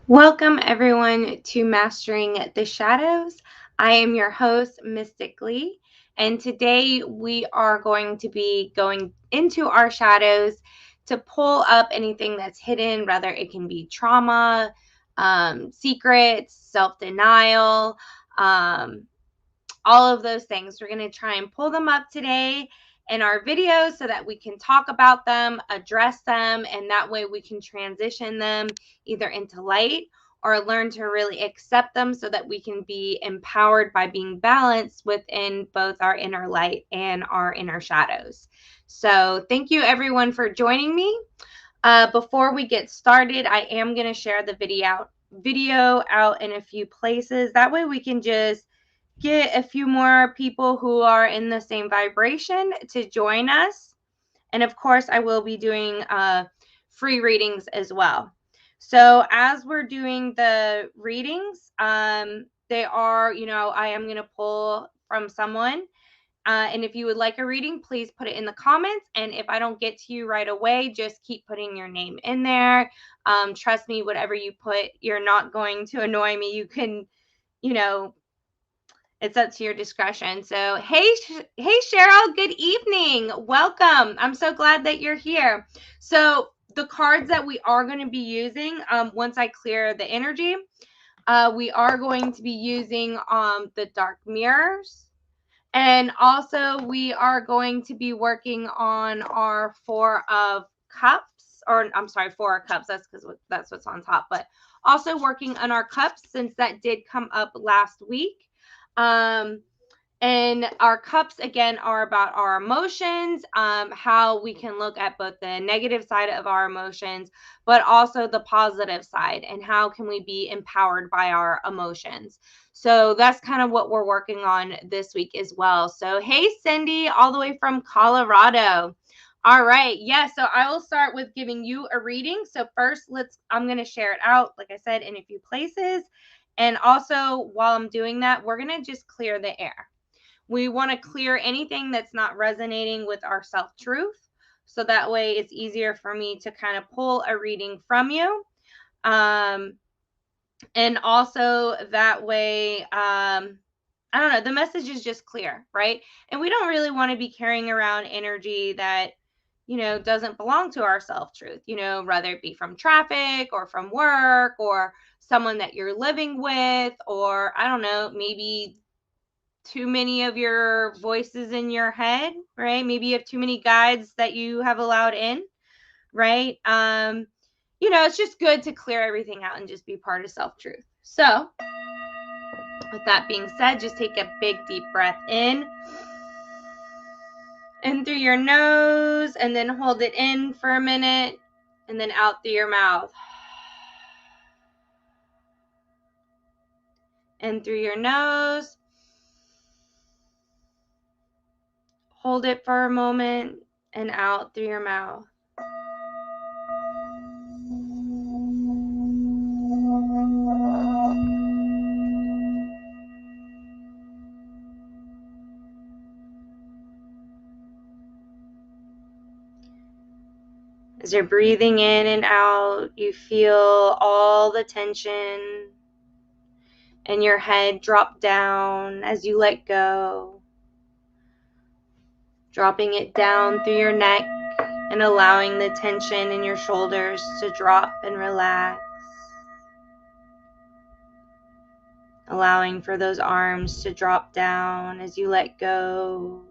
Welcome, everyone, to Mastering the Shadows. I am your host, Mystically, and today we are going to be going into our shadows to pull up anything that's hidden, whether it can be trauma, secrets, self-denial, all of those things. We're going to try and pull them up today in our videos so that we can talk about them, address them, and that way we can transition them either into light or learn to really accept them so that we can be empowered by being balanced within both our inner light and our inner shadows. So thank you everyone for joining me. Before we get started, I am going to share the video out in a few places. That way we can just get a few more people who are in the same vibration to join us. And of course, I will be doing free readings as well. So as we're doing the readings, they are, I am going to pull from someone. And if you would like a reading, please put it in the comments. And if I don't get to you right away, just keep putting your name in there. Trust me, whatever you put, you're not going to annoy me. You can, it's up to your discretion. So, hey Cheryl, good evening. Welcome. I'm so glad that you're here. So, the cards that we are going to be using, once I clear the energy, we are going to be using the dark mirrors. And also we are going to be working on our Four of Cups, or I'm sorry, Four of Cups. That's because that's what's on top. But also working on our cups, since that did come up last week. And our cups, again, are about our emotions, how we can look at both the negative side of our emotions, but also the positive side, and how can we be empowered by our emotions. So that's kind of what we're working on this week as well. So, hey, Cindy, all the way from Colorado. All right. Yeah. So I will start with giving you a reading. So first, I'm going to share it out, like I said, in a few places. And also, while I'm doing that, we're going to just clear the air. We want to clear anything that's not resonating with our self-truth. So that way it's easier for me to kind of pull a reading from you. And also that way, I don't know, the message is just clear, right? And we don't really want to be carrying around energy that, doesn't belong to our self-truth, whether it be from traffic or from work or someone that you're living with, or I don't know, maybe too many of your voices in your head, right? Maybe you have too many guides that you have allowed in, right? It's just good to clear everything out and just be part of self-truth. So with that being said, just take a big deep breath in through your nose, and then hold it in for a minute, and then out through your mouth. In through your nose. Hold it for a moment, and out through your mouth. As you're breathing in and out, you feel all the tension in your head drop down as you let go, dropping it down through your neck and allowing the tension in your shoulders to drop and relax, allowing for those arms to drop down as you let go,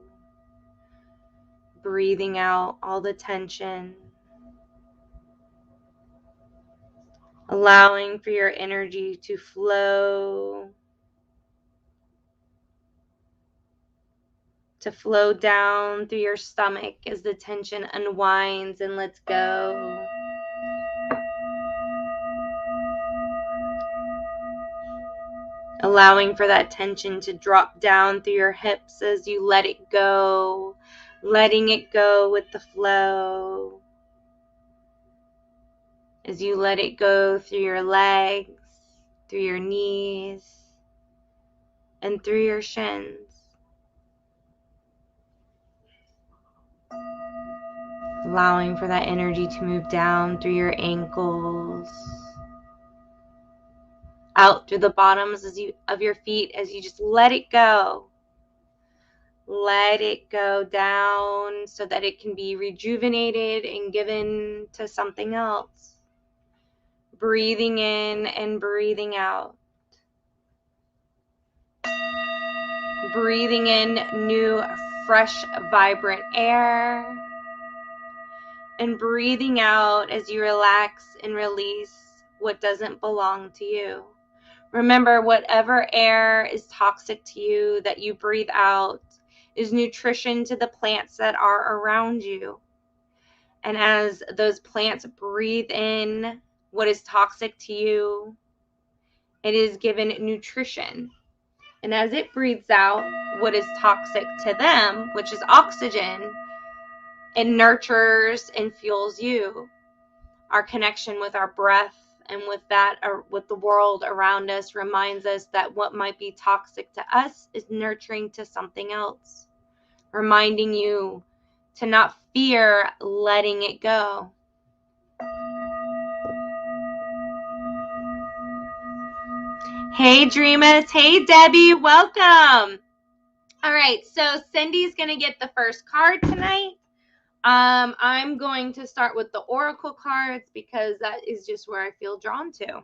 breathing out all the tension, allowing for your energy to flow down through your stomach as the tension unwinds and lets go. Allowing for that tension to drop down through your hips as you let it go, letting it go with the flow. As you let it go through your legs, through your knees, and through your shins. Allowing for that energy to move down through your ankles, out through the bottoms of your feet as you just let it go. Let it go down so that it can be rejuvenated and given to something else. Breathing in and breathing out. Breathing in new, fresh, vibrant air. And breathing out as you relax and release what doesn't belong to you. Remember, whatever air is toxic to you that you breathe out is nutrition to the plants that are around you. And as those plants breathe in what is toxic to you, it is given nutrition. And as it breathes out what is toxic to them, which is oxygen, it nurtures and fuels you. Our connection with our breath and with that, or with the world around us, reminds us that what might be toxic to us is nurturing to something else. Reminding you to not fear letting it go. Hey, Dreamas. Hey, Debbie. Welcome. All right, so Cindy's going to get the first card tonight. I'm going to start with the Oracle cards because that is just where I feel drawn to.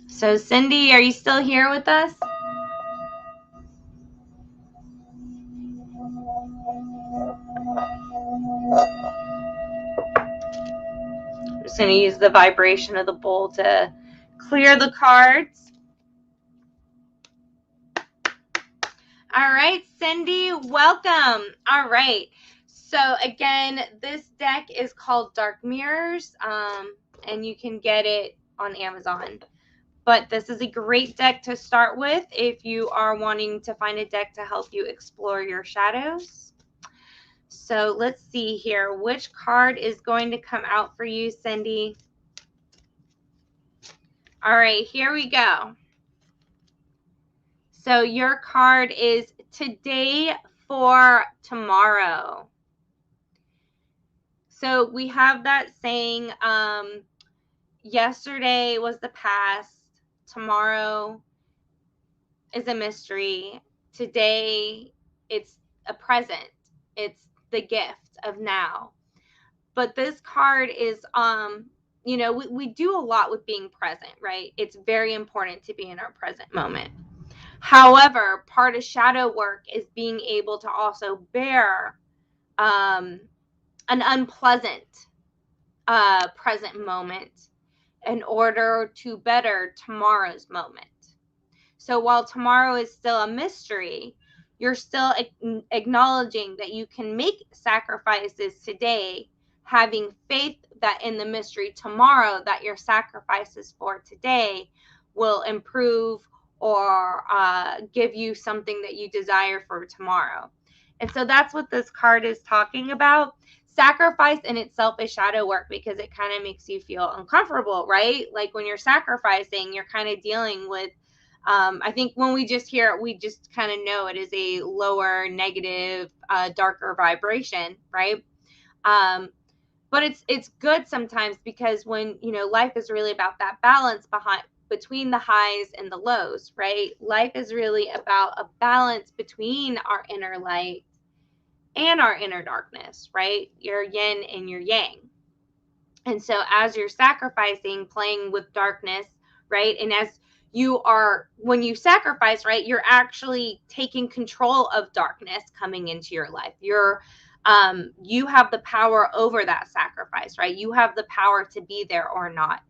So, Cindy, are you still here with us? I'm just going to use the vibration of the bowl to clear the cards. All right, Cindy, welcome. All right. So again, this deck is called Dark Mirrors, and you can get it on Amazon. But this is a great deck to start with if you are wanting to find a deck to help you explore your shadows. So let's see here. Which card is going to come out for you, Cindy? All right, here we go. So your card is Today for Tomorrow. So we have that saying, yesterday was the past, tomorrow is a mystery, today it's a present, it's the gift of now. But this card is, you know, we do a lot with being present, right? It's very important to be in our present moment. However, part of shadow work is being able to also bear an unpleasant present moment in order to better tomorrow's moment. So while tomorrow is still a mystery, you're still acknowledging that you can make sacrifices today, having faith that in the mystery tomorrow that your sacrifices for today will improve or give you something that you desire for tomorrow. And so that's what this card is talking about. Sacrifice in itself is shadow work because it kind of makes you feel uncomfortable, right? Like when you're sacrificing, you're kind of dealing with, I think when we just hear it, we just kind of know it is a lower, negative, darker vibration, right? But it's good sometimes because when, you know, life is really about that balance between the highs and the lows, right? Life is really about a balance between our inner light and our inner darkness, right? Your yin and your yang. And so as you're sacrificing, playing with darkness, right? And as you are, when you sacrifice, right, you're actually taking control of darkness coming into your life. You have the power over that sacrifice, right? You have the power to be there or not.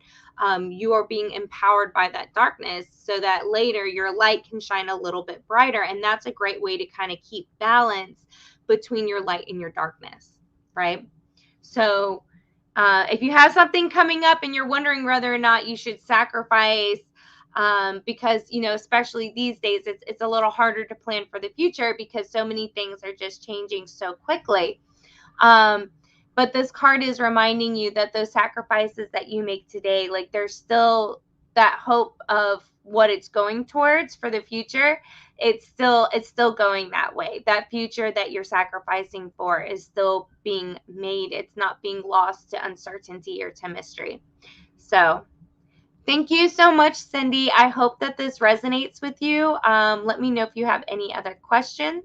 You are being empowered by that darkness so that later your light can shine a little bit brighter. And that's a great way to kind of keep balance between your light and your darkness, right? So if you have something coming up and you're wondering whether or not you should sacrifice, because, you know, especially these days, it's a little harder to plan for the future because so many things are just changing so quickly. But this card is reminding you that those sacrifices that you make today, like there's still that hope of what it's going towards for the future it's still going that way. That future that you're sacrificing for is still being made. It's not being lost to uncertainty or to mystery. So thank you so much, Cindy. I hope that this resonates with you. Let me know if you have any other questions.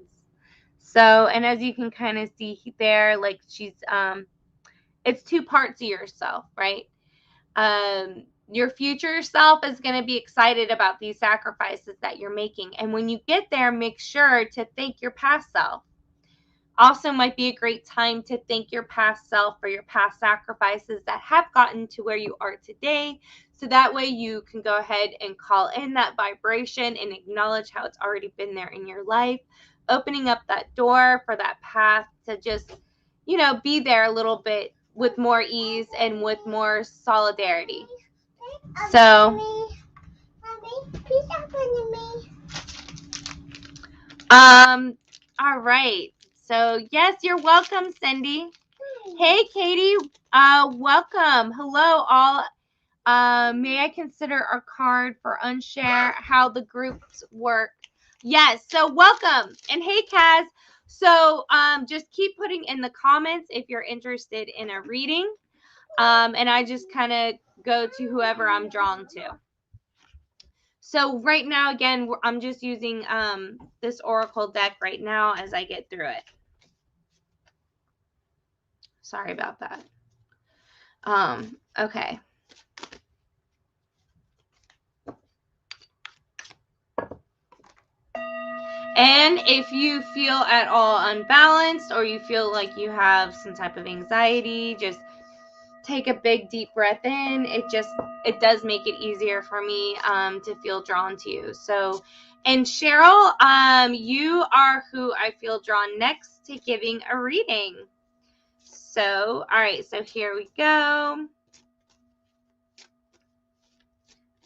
So, and as you can kind of see there, like she's, it's two parts of yourself, right? Your future self is going to be excited about these sacrifices that you're making. And when you get there, make sure to thank your past self. Also might be a great time to thank your past self for your past sacrifices that have gotten to where you are today. So that way you can go ahead and call in that vibration and acknowledge how it's already been there in your life, opening up that door for that path to just, be there a little bit with more ease and with more solidarity. So, all right. So, yes, you're welcome, Cindy. Hey, Katie. Welcome. Hello, all. May I consider our card for unshare how the groups work? Yes. So, welcome. And hey, Kaz. So, just keep putting in the comments if you're interested in a reading. And I just kind of go to whoever I'm drawn to. So right now, again, I'm just using this Oracle deck right now as I get through it. Sorry about that. Okay. And if you feel at all unbalanced or you feel like you have some type of anxiety, just take a big deep breath in. It does make it easier for me to feel drawn to you. So, and Cheryl, you are who I feel drawn next to giving a reading. So, all right, so here we go.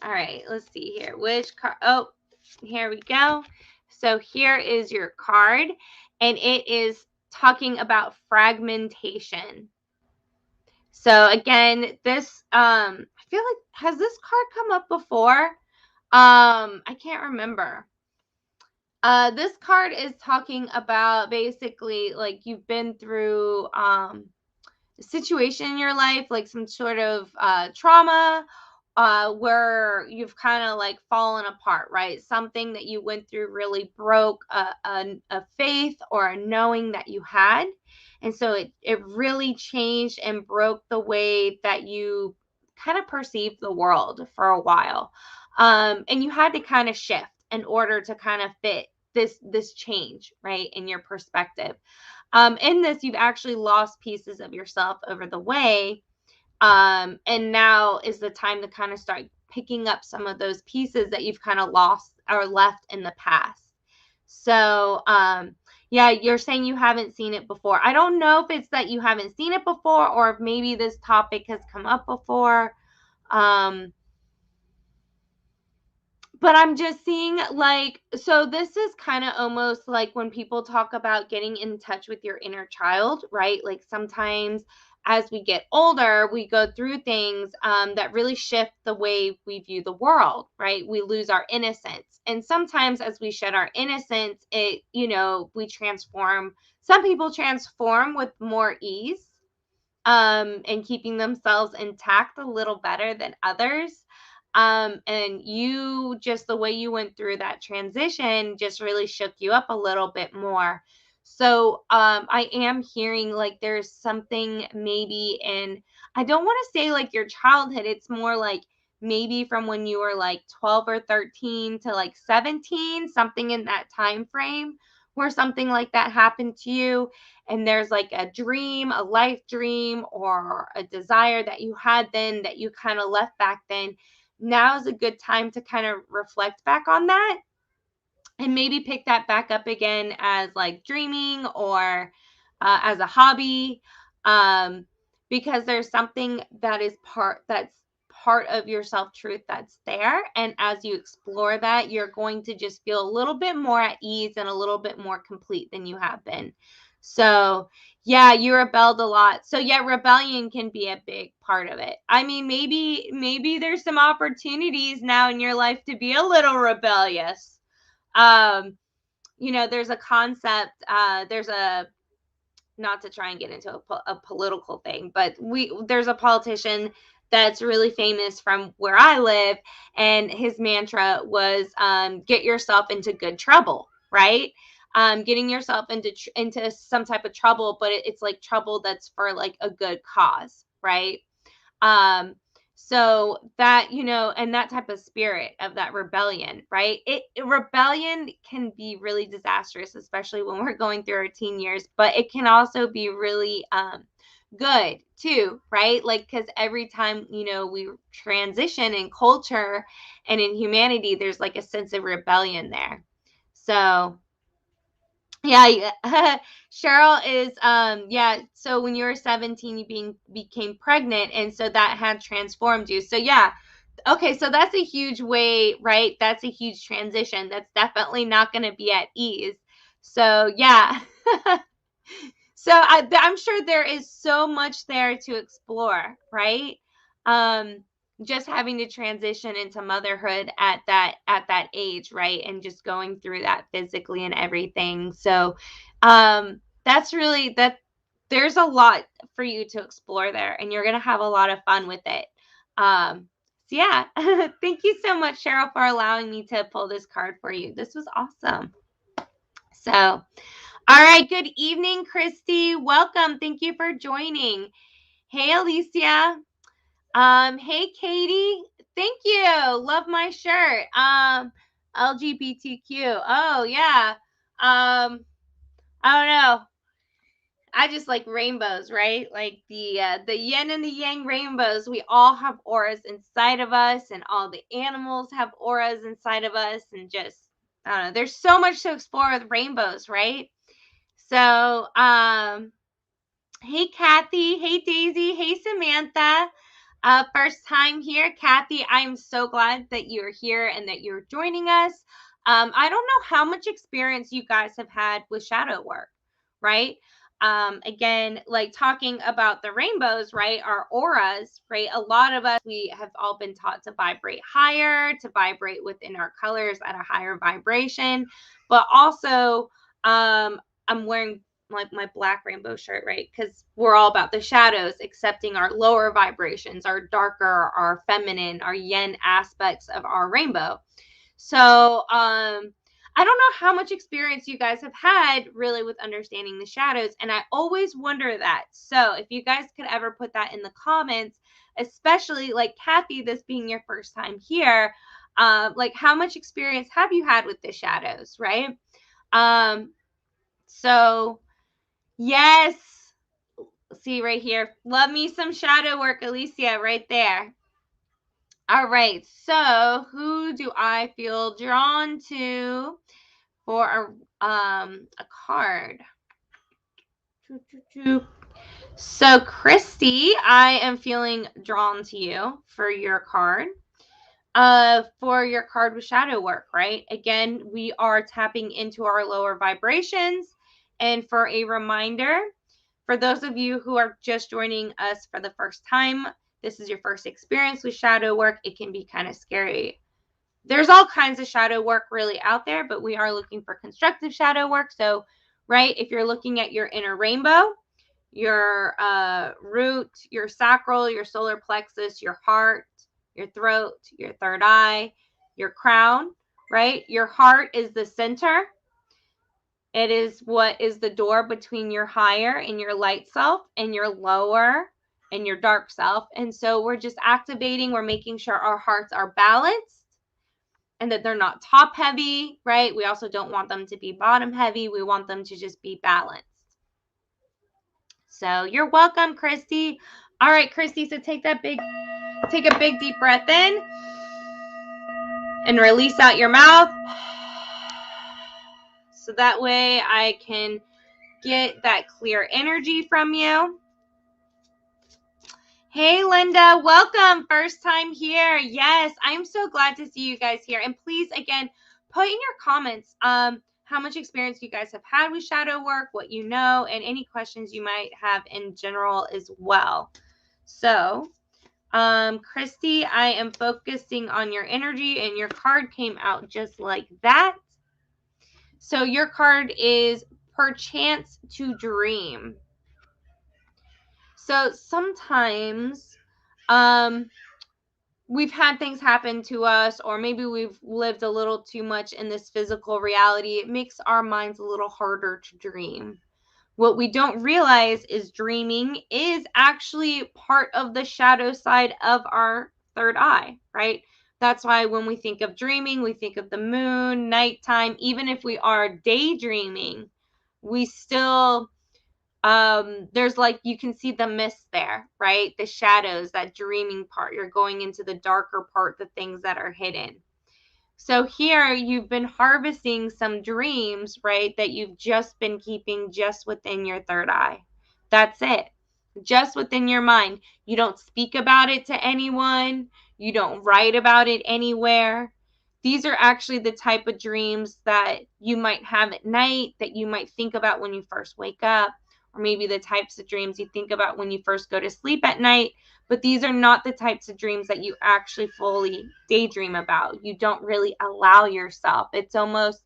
All right, let's see here. Which card? Oh, here we go. So here is your card, and it is talking about fragmentation. So again, this, I feel like, has this card come up before? I can't remember. This card is talking about basically like you've been through a situation in your life, like some sort of trauma, where you've kind of like fallen apart, right? Something that you went through really broke a faith or a knowing that you had. And so it really changed and broke the way that you kind of perceived the world for a while. And you had to kind of shift in order to kind of fit this change, right, in your perspective. In this, you've actually lost pieces of yourself over the way. And now is the time to kind of start picking up some of those pieces that you've kind of lost or left in the past. So, yeah, you're saying you haven't seen it before. I don't know if it's that you haven't seen it before or if maybe this topic has come up before. But I'm just seeing like, so this is kind of almost like when people talk about getting in touch with your inner child, right? Like sometimes as we get older, we go through things that really shift the way we view the world, right? We lose our innocence. And sometimes as we shed our innocence, we transform. Some people transform with more ease and keeping themselves intact a little better than others. And you just the way you went through that transition just really shook you up a little bit more. So I am hearing like there's something maybe in, I don't want to say like your childhood, it's more like maybe from when you were like 12 or 13 to like 17, something in that time frame where something like that happened to you. And there's like a dream, a life dream, or a desire that you had then that you kind of left back then. Now is a good time to kind of reflect back on that and maybe pick that back up again as like dreaming or as a hobby, because there's something that's part of your self-truth that's there. And as you explore that, you're going to just feel a little bit more at ease and a little bit more complete than you have been. So yeah, you rebelled a lot. So yeah, rebellion can be a big part of it. I mean, maybe there's some opportunities now in your life to be a little rebellious. There's a concept, not to try and get into a political thing, but there's a politician that's really famous from where I live, and his mantra was get yourself into good trouble, right? Getting yourself into some type of trouble, but it's like trouble that's for like a good cause, right? So that, and that type of spirit of that rebellion, right? Rebellion can be really disastrous, especially when we're going through our teen years, but it can also be really good too, right? Like, because every time, we transition in culture and in humanity, there's like a sense of rebellion there. So yeah, Cheryl is so when you were 17 you became pregnant, and so that had transformed you. So yeah, okay, so that's a huge way, right? That's a huge transition. That's definitely not going to be at ease. So yeah. So I'm sure there is so much there to explore, right? Just having to transition into motherhood at that age, right? And just going through that physically and everything. So that's really there's a lot for you to explore there, and you're going to have a lot of fun with it. So yeah, thank you so much, Cheryl, for allowing me to pull this card for you. This was awesome. So, all right, good evening, Christy. Welcome. Thank you for joining. Hey, Alicia. Hey, Katie. Thank you. Love my shirt. LGBTQ. Oh, yeah. I don't know. I just like rainbows, right? Like the yin and the yang rainbows. We all have auras inside of us, and all the animals have auras inside of us, and just, I don't know. There's so much to explore with rainbows, right? So, hey, Kathy. Hey, Daisy. Hey, Samantha. First time here. Kathy, I'm so glad that you're here and that you're joining us. I don't know how much experience you guys have had with shadow work, right? Again, like talking about the rainbows, right? Our auras, right? A lot of us, we have all been taught to vibrate higher, to vibrate within our colors at a higher vibration. But also, I'm wearing like my black rainbow shirt, right? Because we're all about the shadows, accepting our lower vibrations, our darker, our feminine, our yin aspects of our rainbow. So, I don't know how much experience you guys have had really with understanding the shadows, and I always wonder that. So if you guys could ever put that in the comments, especially like Kathy, this being your first time here, like how much experience have you had with the shadows, right? So yes, see right here, love me some shadow work, Alicia, right there. All right, so who do I feel drawn to for a card? So Christy, I am feeling drawn to you for your card. For your card with shadow work, right? Again, we are tapping into our lower vibrations. And for a reminder, for those of you who are just joining us for the first time, this is your first experience with shadow work. It can be kind of scary. There's all kinds of shadow work really out there, but we are looking for constructive shadow work. So, right, if you're looking at your inner rainbow, your root, your sacral, your solar plexus, your heart, your throat, your third eye, your crown, right? Your heart is the center. It is what is the door between your higher and your light self and your lower and your dark self. And so we're just activating, we're making sure our hearts are balanced and that they're not top heavy, right? We also don't want them to be bottom heavy. We want them to just be balanced. So you're welcome, Christy. All right, Christy, so take a big deep breath in and release out your mouth. So that way I can get that clear energy from you. Hey, Linda, welcome. First time here. Yes, I'm so glad to see you guys here. And please, again, put in your comments how much experience you guys have had with shadow work, what you know, and any questions you might have in general as well. So, Christy, I am focusing on your energy, and your card came out just like that. So your card is perchance to dream. So sometimes we've had things happen to us, or maybe we've lived a little too much in this physical reality. It makes our minds a little harder to dream. What we don't realize is dreaming is actually part of the shadow side of our third eye, right? That's why when we think of dreaming, we think of the moon, nighttime. Even if we are daydreaming, we still there's like, you can see the mist there, right? The shadows, that dreaming part. You're going into the darker part, the things that are hidden. So here you've been harvesting some dreams, right, that you've just been keeping just within your third eye. That's it. Just within your mind. You don't speak about it to anyone. You don't write about it anywhere. These are actually the type of dreams that you might have at night, that you might think about when you first wake up, or maybe the types of dreams you think about when you first go to sleep at night. But these are not the types of dreams that you actually fully daydream about. You don't really allow yourself. It's almost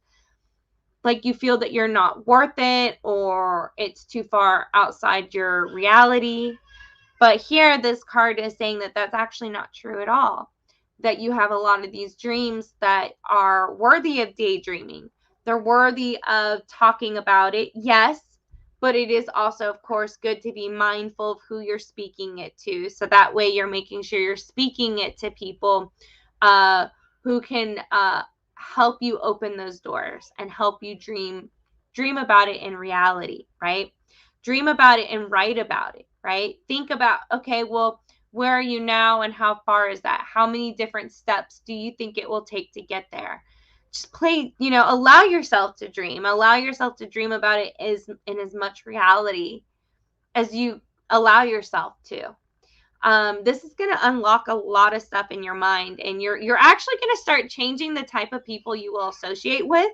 like you feel that you're not worth it, or it's too far outside your reality. But here, this card is saying that that's actually not true at all. That you have a lot of these dreams that are worthy of daydreaming. They're worthy of talking about it, yes, but it is also, of course, good to be mindful of who you're speaking it to. So that way you're making sure you're speaking it to people who can help you open those doors and help you dream about it in reality, right? Dream about it and write about it, right? Think about, okay, well, where are you now and how far is that? How many different steps do you think it will take to get there? Just allow yourself to dream. Allow yourself to dream about it in as much reality as you allow yourself to. This is going to unlock a lot of stuff in your mind, and you're actually going to start changing the type of people you will associate with.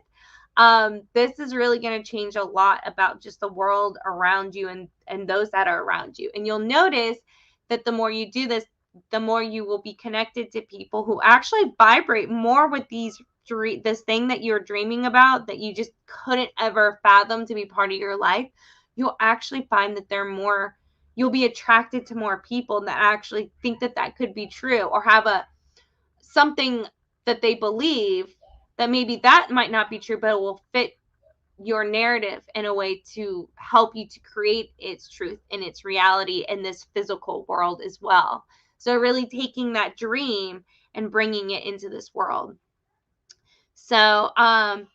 This is really going to change a lot about just the world around you and those that are around you. And you'll notice that the more you do this, the more you will be connected to people who actually vibrate more with this thing that you're dreaming about, that you just couldn't ever fathom to be part of your life. You'll actually find that you'll be attracted to more people that actually think that that could be true, or have something that they believe that maybe that might not be true, but it will fit your narrative in a way to help you to create its truth and its reality in this physical world as well. So really taking that dream and bringing it into this world. So, all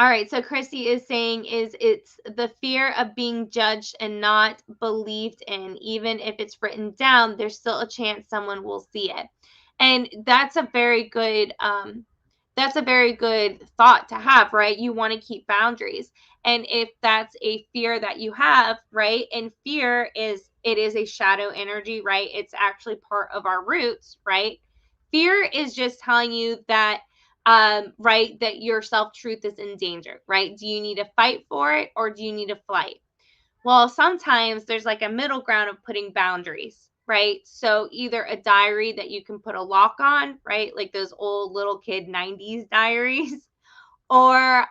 right, so Chrissy is saying it's the fear of being judged and not believed in. Even if it's written down, there's still a chance someone will see it. And that's a very good thought to have, right? You want to keep boundaries. And if that's a fear that you have, right? And fear is a shadow energy, right? It's actually part of our roots, right? Fear is just telling you that right, that your self-truth is in danger, right? Do you need to fight for it, or do you need to flight? Well, sometimes there's like a middle ground of putting boundaries, right? So either a diary that you can put a lock on, right? Like those old little kid 90s diaries, or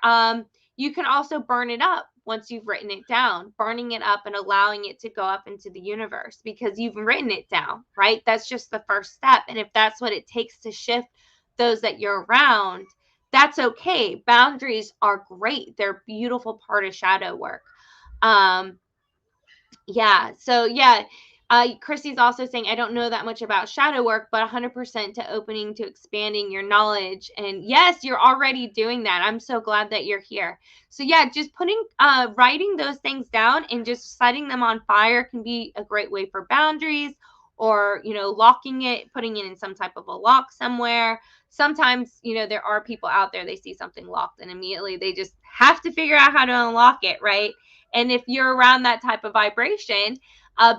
you can also burn it up once you've written it down, burning it up and allowing it to go up into the universe because you've written it down, right? That's just the first step. And if that's what it takes to shift those that you're around, that's okay. Boundaries are great. They're a beautiful part of shadow work. Chrissy's also saying, I don't know that much about shadow work, but 100% to opening to expanding your knowledge. And yes, you're already doing that. I'm so glad that you're here. So yeah, just writing those things down and just setting them on fire can be a great way for boundaries, or, locking it, putting it in some type of a lock somewhere. Sometimes, there are people out there, they see something locked and immediately they just have to figure out how to unlock it, right? And if you're around that type of vibration,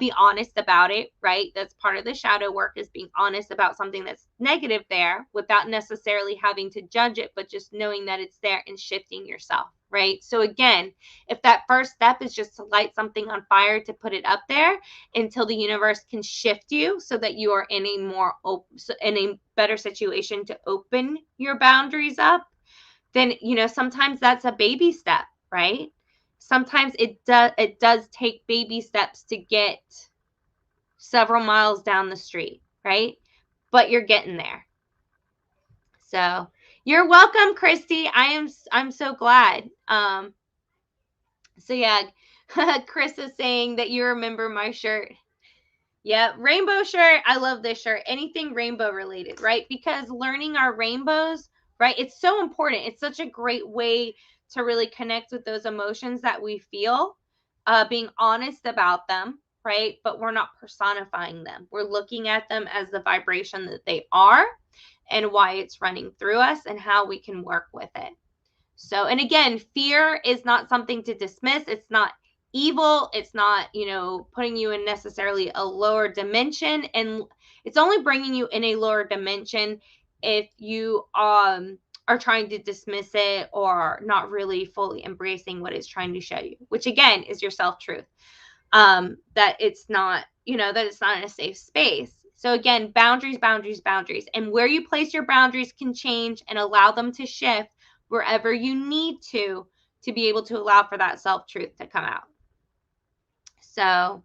be honest about it, right? That's part of the shadow work, is being honest about something that's negative there without necessarily having to judge it, but just knowing that it's there and shifting yourself, right? So again, if that first step is just to light something on fire, to put it up there until the universe can shift you so that you are in a better situation to open your boundaries up, then, sometimes that's a baby step, right? Sometimes it does take baby steps to get several miles down the street, right? But you're getting there. So you're welcome, Christy. I'm so glad. So yeah, Chris is saying that you remember my shirt. Yeah, rainbow shirt. I love this shirt. Anything rainbow related, right? Because learning our rainbows, right? It's so important. It's such a great way to really connect with those emotions that we feel, being honest about them, right? But we're not personifying them. We're looking at them as the vibration that they are and why it's running through us and how we can work with it. So, and again, fear is not something to dismiss. It's not evil. It's not, putting you in necessarily a lower dimension. And it's only bringing you in a lower dimension if you are trying to dismiss it or not really fully embracing what it's trying to show you, which again is your self-truth. That it's not, that it's not in a safe space. So again, boundaries, boundaries, boundaries. And where you place your boundaries can change and allow them to shift wherever you need to be able to allow for that self-truth to come out. So,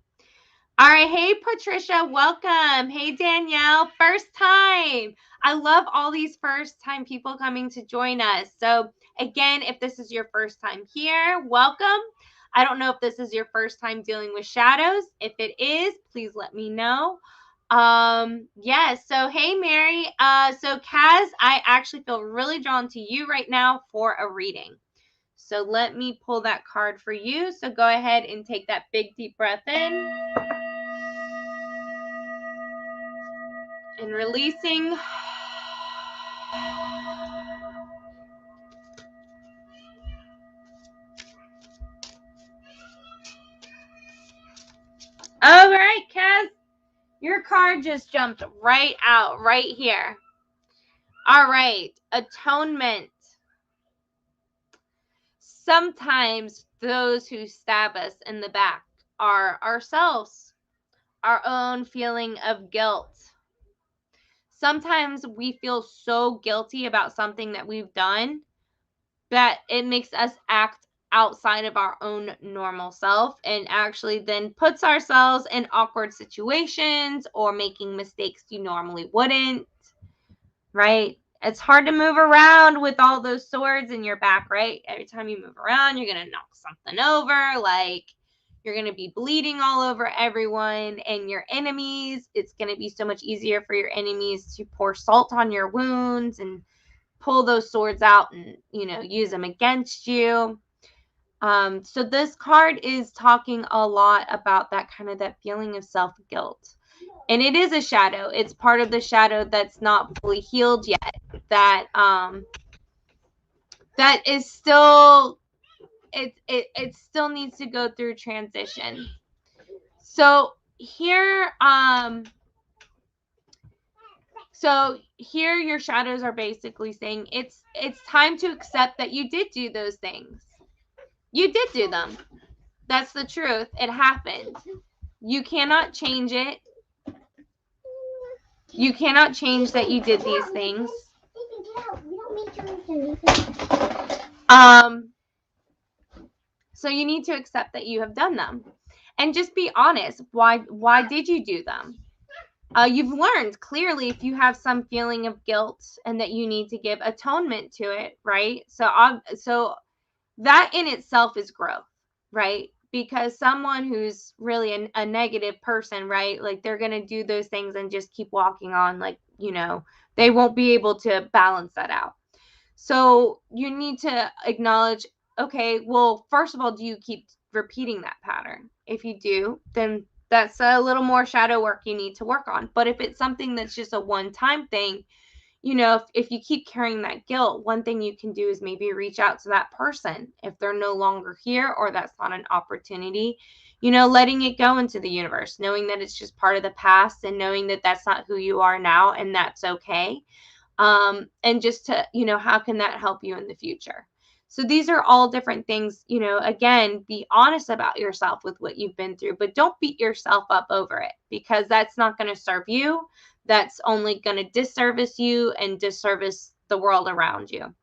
all right. Hey, Patricia, welcome. Hey, Danielle, first time. I love all these first time people coming to join us. So again, if this is your first time here, welcome. I don't know if this is your first time dealing with shadows. If it is, please let me know. Yes. So, hey, Mary. So Kaz, I actually feel really drawn to you right now for a reading. So let me pull that card for you. So go ahead and take that big deep breath in. And releasing. All right, Kaz. Your card just jumped right out right here. All right. Atonement. Sometimes those who stab us in the back are ourselves, our own feeling of guilt. Sometimes we feel so guilty about something that we've done that it makes us act outside of our own normal self and actually then puts ourselves in awkward situations or making mistakes you normally wouldn't, right? It's hard to move around with all those swords in your back, right? Every time you move around, you're going to knock something over, like you're going to be bleeding all over everyone and your enemies. It's going to be so much easier for your enemies to pour salt on your wounds and pull those swords out and, use them against you. So this card is talking a lot about that feeling of self-guilt. And it is a shadow. It's part of the shadow that's not fully healed yet. That is still, it still needs to go through transition. So here, your shadows are basically saying it's time to accept that you did do those things. You did do them. That's the truth. It happened. You cannot change it. You cannot change that you did these things. So you need to accept that you have done them. And just be honest. Why did you do them? You've learned clearly if you have some feeling of guilt and that you need to give atonement to it, right? So that in itself is growth, right? Because someone who's really a negative person, right? Like they're going to do those things and just keep walking on, like, they won't be able to balance that out. So you need to acknowledge, okay, well, first of all, do you keep repeating that pattern? If you do, then that's a little more shadow work you need to work on. But if it's something that's just a one-time thing, if you keep carrying that guilt, one thing you can do is maybe reach out to that person if they're no longer here or that's not an opportunity, letting it go into the universe, knowing that it's just part of the past and knowing that that's not who you are now and that's okay. And just to, how can that help you in the future? So these are all different things, again, be honest about yourself with what you've been through, but don't beat yourself up over it because that's not going to serve you. That's only going to disservice you and disservice the world around you.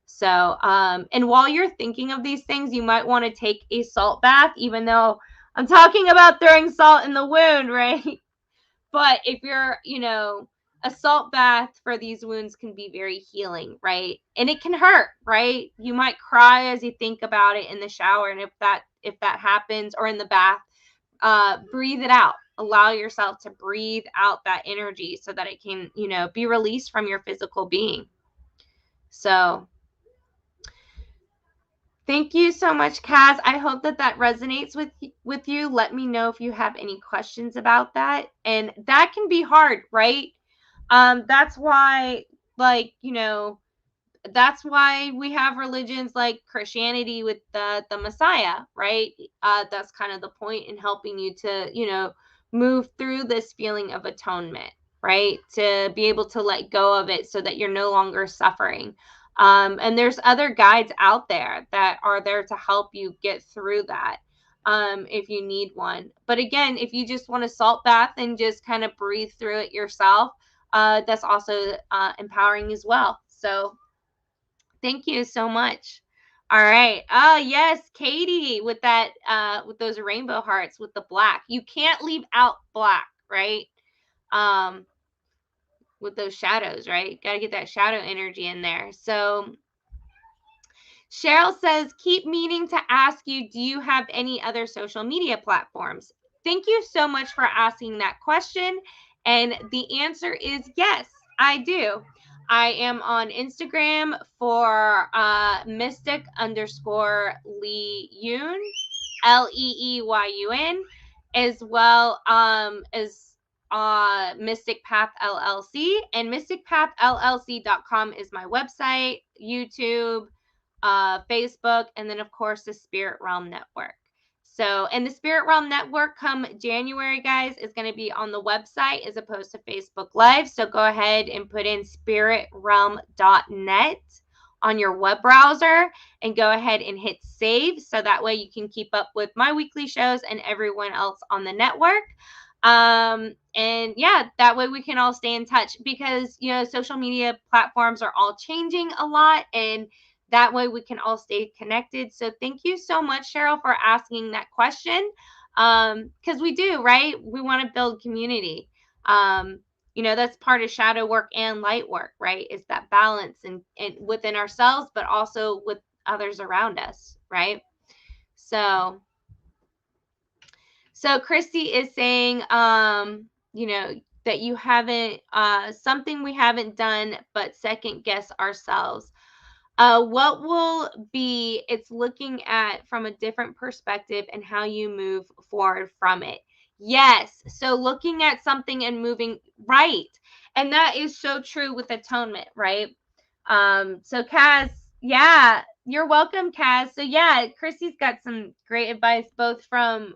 So, and while you're thinking of these things, you might want to take a salt bath, even though I'm talking about throwing salt in the wound, right? But if you're, a salt bath for these wounds can be very healing, right? And it can hurt, right? You might cry as you think about it in the shower. And if that happens, or in the bath, breathe it out. Allow yourself to breathe out that energy so that it can, be released from your physical being. So thank you so much, Kaz. I hope that resonates with you. Let me know if you have any questions about that. And that can be hard, right? That's why, that's why we have religions like Christianity with the Messiah, right? That's kind of the point in helping you to, move through this feeling of atonement, right? To be able to let go of it so that you're no longer suffering. And there's other guides out there that are there to help you get through that, if you need one. But again, if you just want a salt bath and just kind of breathe through it yourself, that's also empowering as well. So thank you so much. All right. Oh, yes, Katie, with that, with those rainbow hearts with the black. You can't leave out black, right? With those shadows, right? Got to get that shadow energy in there. So Cheryl says, keep meaning to ask you, do you have any other social media platforms? Thank you so much for asking that question. And the answer is yes, I do. I am on Instagram for mystic_Leeyun, Leeyun, as well as Mystic Path LLC. And mysticpathllc.com is my website, YouTube, Facebook, and then of course the Spirit Realm Network. So, and the Spirit Realm Network come January, guys, is going to be on the website as opposed to Facebook Live. So go ahead and put in spiritrealm.net on your web browser and go ahead and hit save. So that way you can keep up with my weekly shows and everyone else on the network. And yeah, that way we can all stay in touch, because, social media platforms are all changing a lot, and that way we can all stay connected. So thank you so much, Cheryl, for asking that question. Because we do, right? We want to build community. That's part of shadow work and light work, right? It's that balance and within ourselves, but also with others around us, right? So Christy is saying, that you haven't, something we haven't done, but second guess ourselves. What will be, it's looking at from a different perspective and how you move forward from it. Yes. So looking at something and moving right. And that is so true with atonement, right? So Kaz, yeah, you're welcome, Kaz. So yeah, Chrissy's got some great advice, both from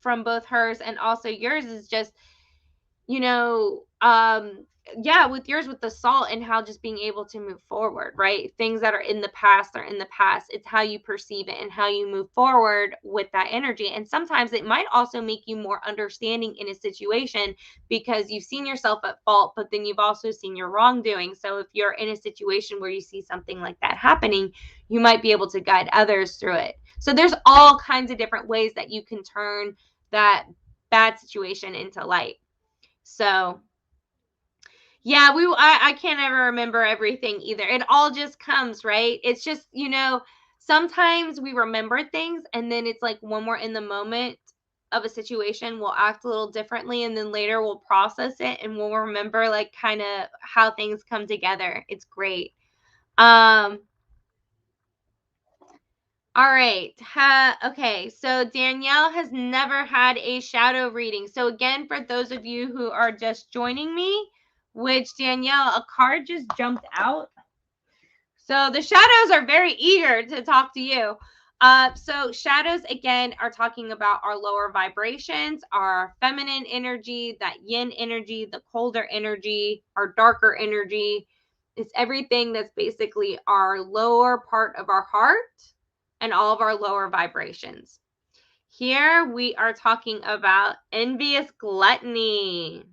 both hers and also yours, is just, with yours with the salt and how just being able to move forward, right? Things that are in the past are in the past. It's how you perceive it and how you move forward with that energy. And sometimes it might also make you more understanding in a situation, because you've seen yourself at fault, but then you've also seen your wrongdoing. So if you're in a situation where you see something like that happening, you might be able to guide others through it. So there's all kinds of different ways that you can turn that bad situation into light. So yeah, I can't ever remember everything either. It all just comes, right? It's just, sometimes we remember things and then it's like when we're in the moment of a situation, we'll act a little differently, and then later we'll process it and we'll remember like kind of how things come together. It's great. All right. Okay. So Danielle has never had a shadow reading. So again, for those of you who are just joining me, which Danielle, a card just jumped out. So the shadows are very eager to talk to you. So shadows, again, are talking about our lower vibrations, our feminine energy, that yin energy, the colder energy, our darker energy. It's everything that's basically our lower part of our heart and all of our lower vibrations. Here we are talking about envious gluttony.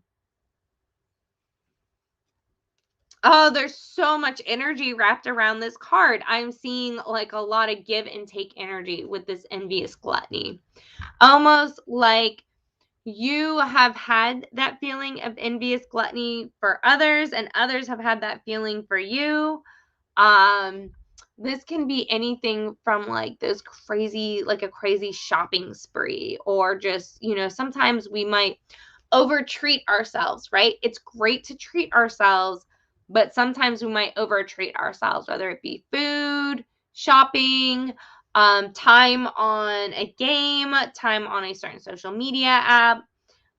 Oh, there's so much energy wrapped around this card. I'm seeing like a lot of give and take energy with this envious gluttony. Almost like you have had that feeling of envious gluttony for others, and others have had that feeling for you. This can be anything from like those crazy, like a crazy shopping spree, or just, sometimes we might over treat ourselves, right? It's great to treat ourselves, but sometimes we might over treat ourselves, whether it be food, shopping, time on a game, time on a certain social media app.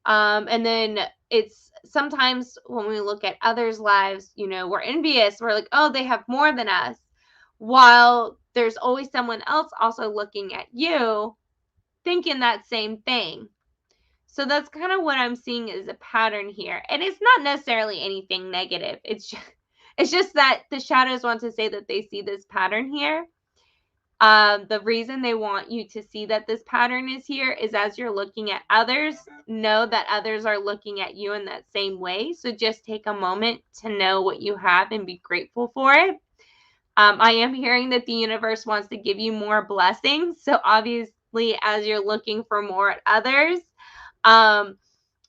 And then it's sometimes when we look at others' lives, we're envious. We're like, oh, they have more than us. While there's always someone else also looking at you, thinking that same thing. So that's kind of what I'm seeing as a pattern here. And it's not necessarily anything negative. It's just that the shadows want to say that they see this pattern here. The reason they want you to see that this pattern is here is as you're looking at others, know that others are looking at you in that same way. So just take a moment to know what you have and be grateful for it. I am hearing that the universe wants to give you more blessings. So obviously, as you're looking for more at others,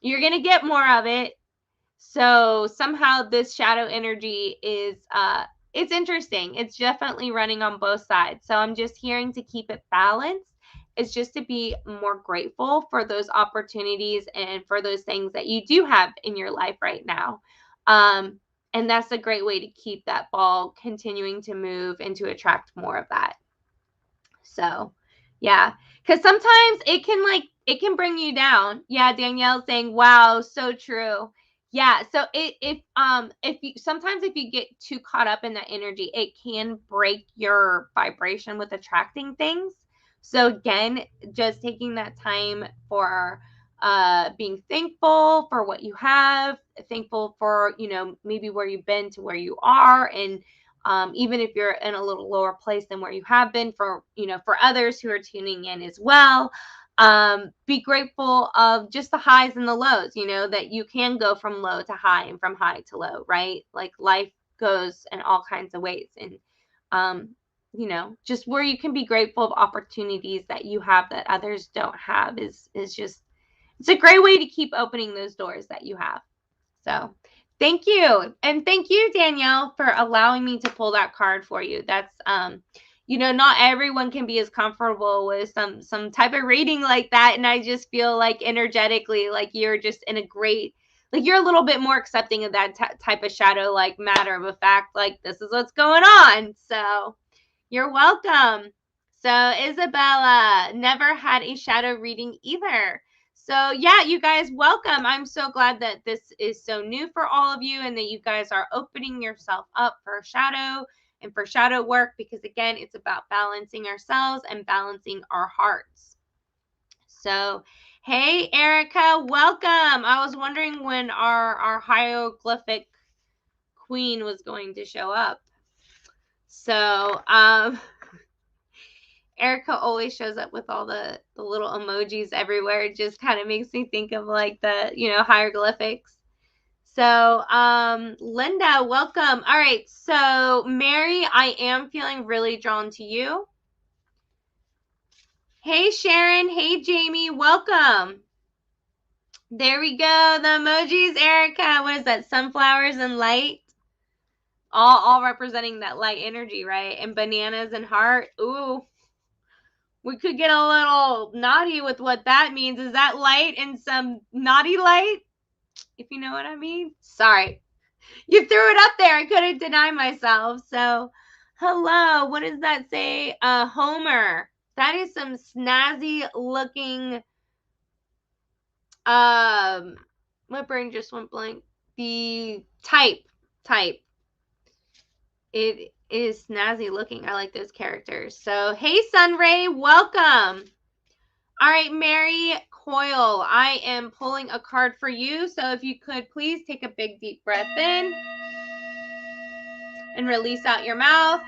you're going to get more of it. So somehow this shadow energy is, it's interesting. It's definitely running on both sides. So I'm just hearing to keep it balanced. It's just to be more grateful for those opportunities and for those things that you do have in your life right now. And that's a great way to keep that ball continuing to move and to attract more of that. So, yeah, because sometimes it can bring you down. Yeah, Danielle's saying, "Wow, so true." Yeah, so if you get too caught up in that energy, it can break your vibration with attracting things. So again, just taking that time for being thankful for what you have, thankful for maybe where you've been to where you are, and even if you're in a little lower place than where you have been, for others who are tuning in as well. Be grateful of just the highs and the lows, that you can go from low to high and from high to low, right? Like life goes in all kinds of ways. And, just where you can be grateful of opportunities that you have that others don't have is just, it's a great way to keep opening those doors that you have. So thank you. And thank you, Danielle, for allowing me to pull that card for you. That's, not everyone can be as comfortable with some type of reading like that. And I just feel like energetically, like you're just in a great, like you're a little bit more accepting of that type of shadow, like matter of a fact, like this is what's going on. So you're welcome. So Isabella, never had a shadow reading either. So yeah, you guys, welcome. I'm so glad that this is so new for all of you and that you guys are opening yourself up for shadow and for shadow work, because again, it's about balancing ourselves and balancing our hearts. So, hey, Erica, welcome. I was wondering when our hieroglyphic queen was going to show up. So, Erica always shows up with all the little emojis everywhere. It just kind of makes me think of like the, hieroglyphics. So, Linda, welcome. All right. So, Mary, I am feeling really drawn to you. Hey, Sharon. Hey, Jamie. Welcome. There we go. The emojis, Erica. What is that? Sunflowers and light. All representing that light energy, right? And bananas and heart. Ooh. We could get a little naughty with what that means. Is that light and some naughty light? If you know what I mean. Sorry. You threw it up there. I couldn't deny myself. So, hello. What does that say? Homer. That is some snazzy looking. My brain just went blank. The type. It is snazzy looking. I like those characters. So, hey, Sunray, welcome. All right, Mary Coyle, I am pulling a card for you. So if you could please take a big deep breath in and release out your mouth.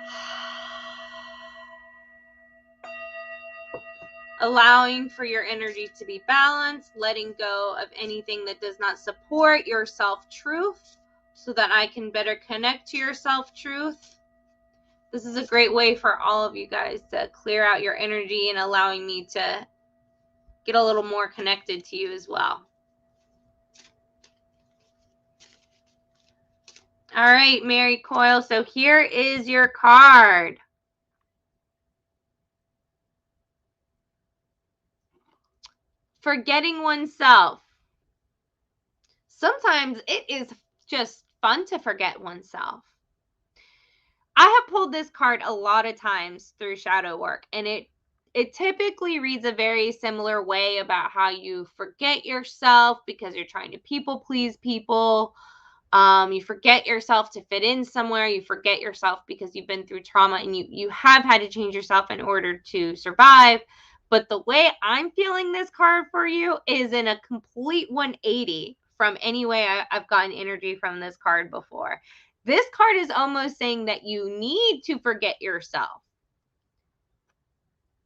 Allowing for your energy to be balanced, letting go of anything that does not support your self-truth so that I can better connect to your self-truth. This is a great way for all of you guys to clear out your energy and allowing me to get a little more connected to you as well. All right, Mary Coyle. So here is your card. Forgetting oneself. Sometimes it is just fun to forget oneself. I have pulled this card a lot of times through shadow work, and it typically reads a very similar way about how you forget yourself because you're trying to people please people. You forget yourself to fit in somewhere. You forget yourself because you've been through trauma and you have had to change yourself in order to survive. But the way I'm feeling this card for you is in a complete 180 from any way I've gotten energy from this card before. This card is almost saying that you need to forget yourself.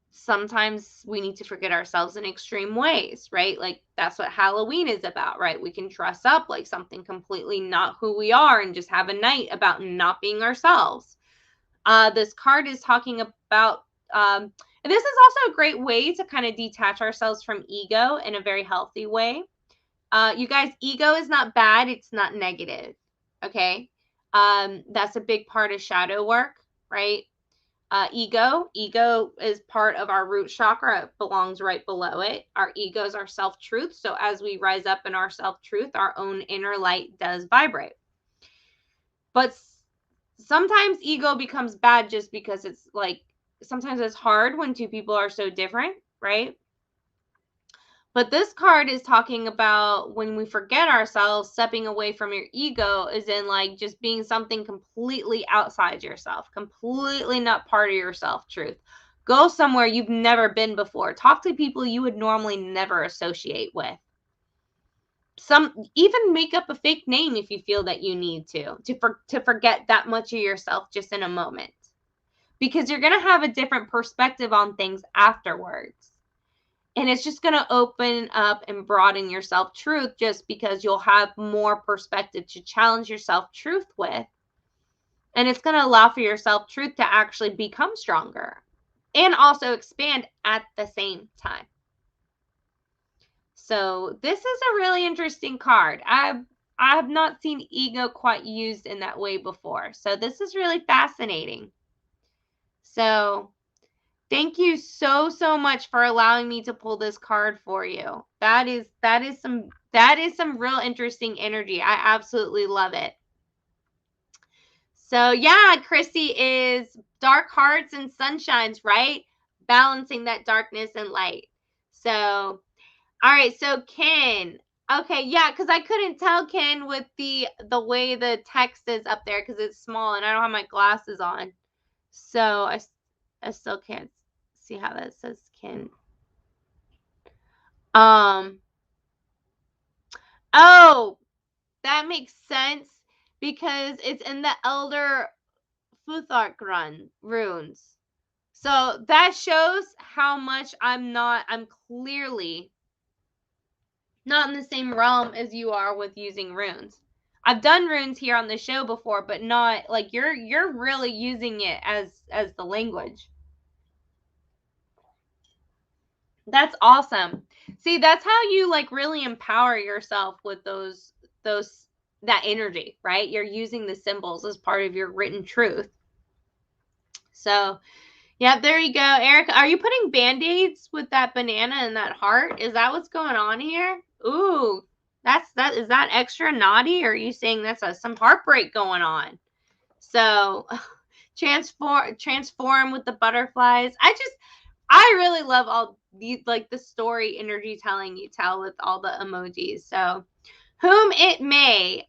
Sometimes we need to forget ourselves in extreme ways, right? Like that's what Halloween is about, right? We can dress up like something completely not who we are and just have a night about not being ourselves. This card is talking about, and this is also a great way to kind of detach ourselves from ego in a very healthy way. You guys, ego is not bad. It's not negative. Okay. That's a big part of shadow work, right? Ego is part of our root chakra. It belongs right below it. Our ego is our self-truth. So as we rise up in our self-truth, our own inner light does vibrate. But sometimes ego becomes bad just because it's like, sometimes it's hard when two people are so different, right? But this card is talking about when we forget ourselves, stepping away from your ego is in like just being something completely outside yourself, completely not part of your self-truth. Go somewhere you've never been before. Talk to people you would normally never associate with. Even make up a fake name if you feel that you need to forget that much of yourself just in a moment. Because you're going to have a different perspective on things afterwards. And it's just going to open up and broaden your self-truth just because you'll have more perspective to challenge your self-truth with. And it's going to allow for your self-truth to actually become stronger and also expand at the same time. So this is a really interesting card. I have not seen ego quite used in that way before. So this is really fascinating. So thank you so much for allowing me to pull this card for you. That is some real interesting energy. I absolutely love it. So yeah, Chrissy is dark hearts and sunshines, right? Balancing that darkness and light. So, all right. So Ken, okay, yeah, because I couldn't tell Ken with the way the text is up there because it's small and I don't have my glasses on, so I still can't see how that says Ken. Oh, that makes sense because it's in the Elder Futhark runes. So that shows how much I'm clearly not in the same realm as you are with using runes. I've done runes here on the show before, but not like you're really using it as the language. That's awesome. See, that's how you like really empower yourself with that energy, right? You're using the symbols as part of your written truth. So, yeah, there you go. Erica, are you putting band-aids with that banana and that heart? Is that what's going on here? Ooh, is that extra naughty, or are you saying that's some heartbreak going on? So, transform with the butterflies. I really love all these, like the story energy telling you tell with all the emojis. So, whom it may,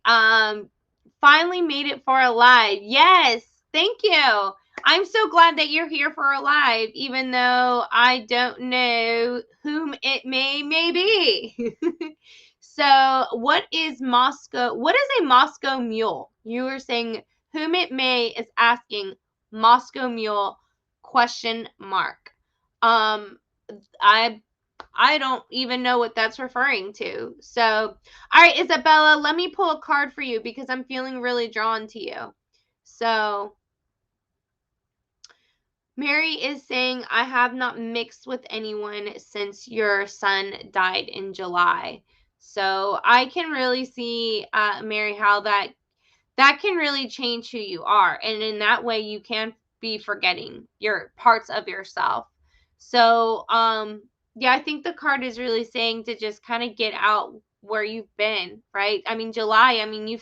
finally made it for Alive. Yes, thank you. I'm so glad that you're here for Alive, even though I don't know whom it may be. So, what is Moscow? What is a Moscow mule? You were saying whom it may is asking Moscow mule ? I I don't even know what that's referring to. So, all right, Isabella, let me pull a card for you because I'm feeling really drawn to you. So, Mary is saying, I have not mixed with anyone since your son died in July. So I can really see, Mary, how that can really change who you are. And in that way, you can be forgetting your parts of yourself. So, yeah, I think the card is really saying to just kind of get out where you've been, right? I mean, July, I mean,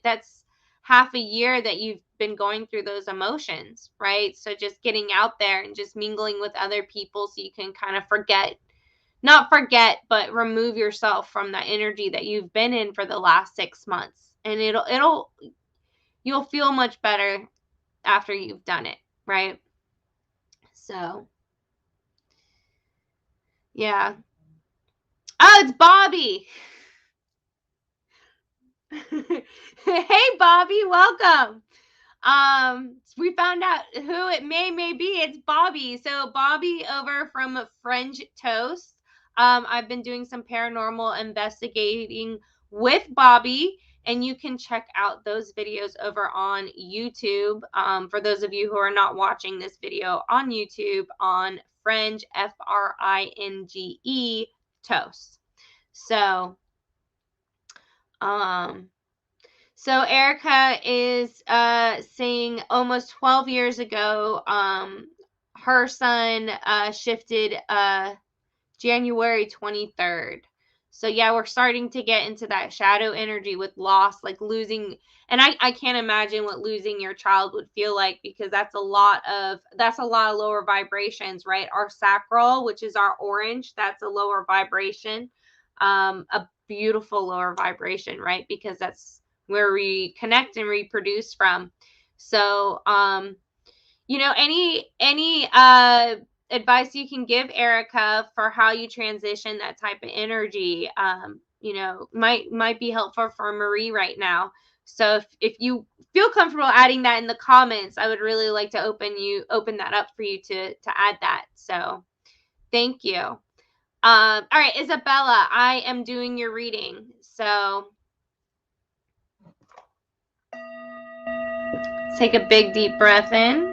that's half a year that you've been going through those emotions, right? So just getting out there and just mingling with other people so you can kind of not forget, but remove yourself from that energy that you've been in for the last 6 months. And you'll feel much better after you've done it, right? So, yeah. Oh, it's Bobby. Hey, Bobby, welcome. We found out who it may be. It's Bobby. So Bobby over from French Toast. I've been doing some paranormal investigating with Bobby, and you can check out those videos over on YouTube. For those of you who are not watching this video on YouTube, on Fringe, Fringe Toast. So, So Erica is saying almost 12 years ago, her son shifted January 23rd. So yeah, we're starting to get into that shadow energy with loss, like losing. And I can't imagine what losing your child would feel like, because that's a lot of lower vibrations, right? Our sacral, which is our orange, that's a lower vibration, a beautiful lower vibration, right? Because that's where we connect and reproduce from. So, any advice you can give Erica for how you transition that type of energy, might be helpful for Marie right now. So if you feel comfortable adding that in the comments, I would really like to open that up for you to add that. So thank you. All right, Isabella, I am doing your reading. So take a big deep breath in.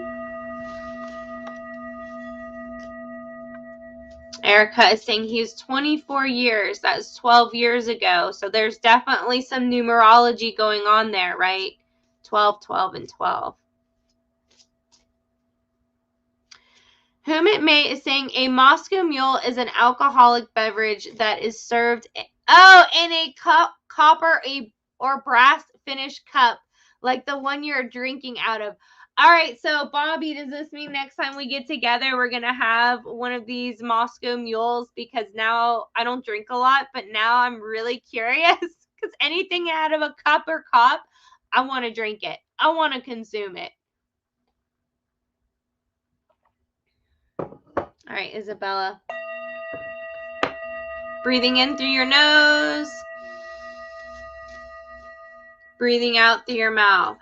Erica is saying he's 24 years. That's 12 years ago. So there's definitely some numerology going on there, right? 12, 12, and 12. Whom it may is saying a Moscow Mule is an alcoholic beverage that is served in a copper or brass finished cup, like the one you're drinking out of. All right, so Bobby, does this mean next time we get together, we're going to have one of these Moscow Mules? Because now I don't drink a lot, but now I'm really curious, because anything out of a cup or cup, I want to drink it. I want to consume it. All right, Isabella. Breathing in through your nose. Breathing out through your mouth.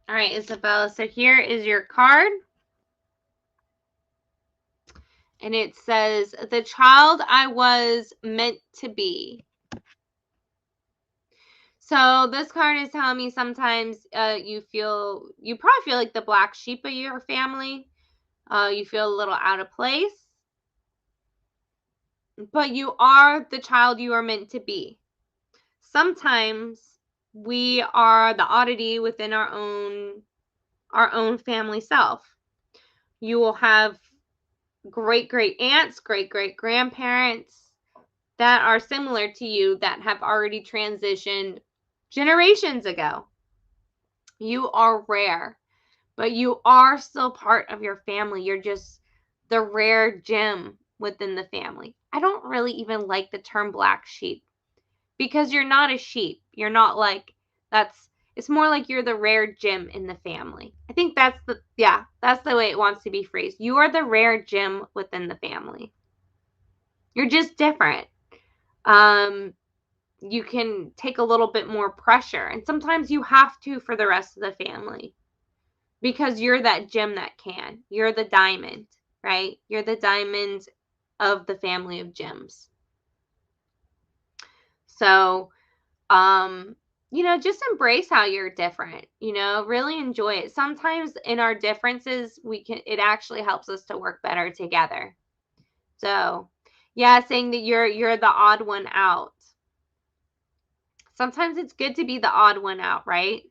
All right, Isabella, so here is your card. And it says, the child I was meant to be. So this card is telling me sometimes you probably feel like the black sheep of your family. You feel a little out of place. But you are the child you are meant to be. Sometimes we are the oddity within our own family self. You will have great aunts, great grandparents that are similar to you that have already transitioned generations ago. You are rare, but you are still part of your family. You're just the rare gem within the family. I don't really even like the term black sheep, because you're not a sheep. You're not like it's more like you're the rare gem in the family. I think that's the way it wants to be phrased. You are the rare gem within the family. You're just different. you can take a little bit more pressure. And sometimes you have to for the rest of the family, because you're that gem that can. You're the diamond, right? You're the diamond of the family of gems. So, just embrace how you're different, really enjoy it. Sometimes in our differences, it actually helps us to work better together. So, yeah, saying that you're the odd one out. Sometimes it's good to be the odd one out, right?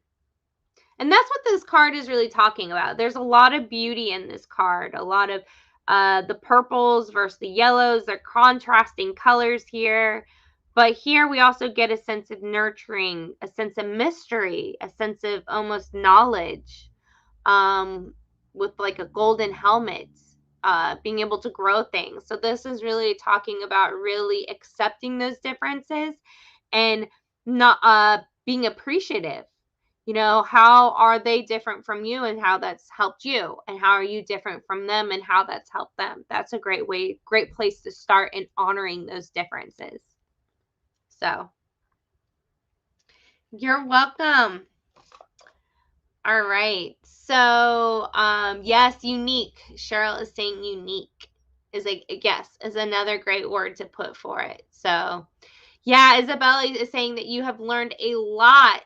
And that's what this card is really talking about. There's a lot of beauty in this card, a lot of the purples versus the yellows. They're contrasting colors here. But here we also get a sense of nurturing, a sense of mystery, a sense of almost knowledge, with like a golden helmet, being able to grow things. So this is really talking about really accepting those differences and not being appreciative. How are they different from you and how that's helped you? And how are you different from them and how that's helped them? That's a great place to start in honoring those differences. So, you're welcome. All right. So, yes, unique. Cheryl is saying unique is another great word to put for it. So, yeah, Isabella is saying that you have learned a lot.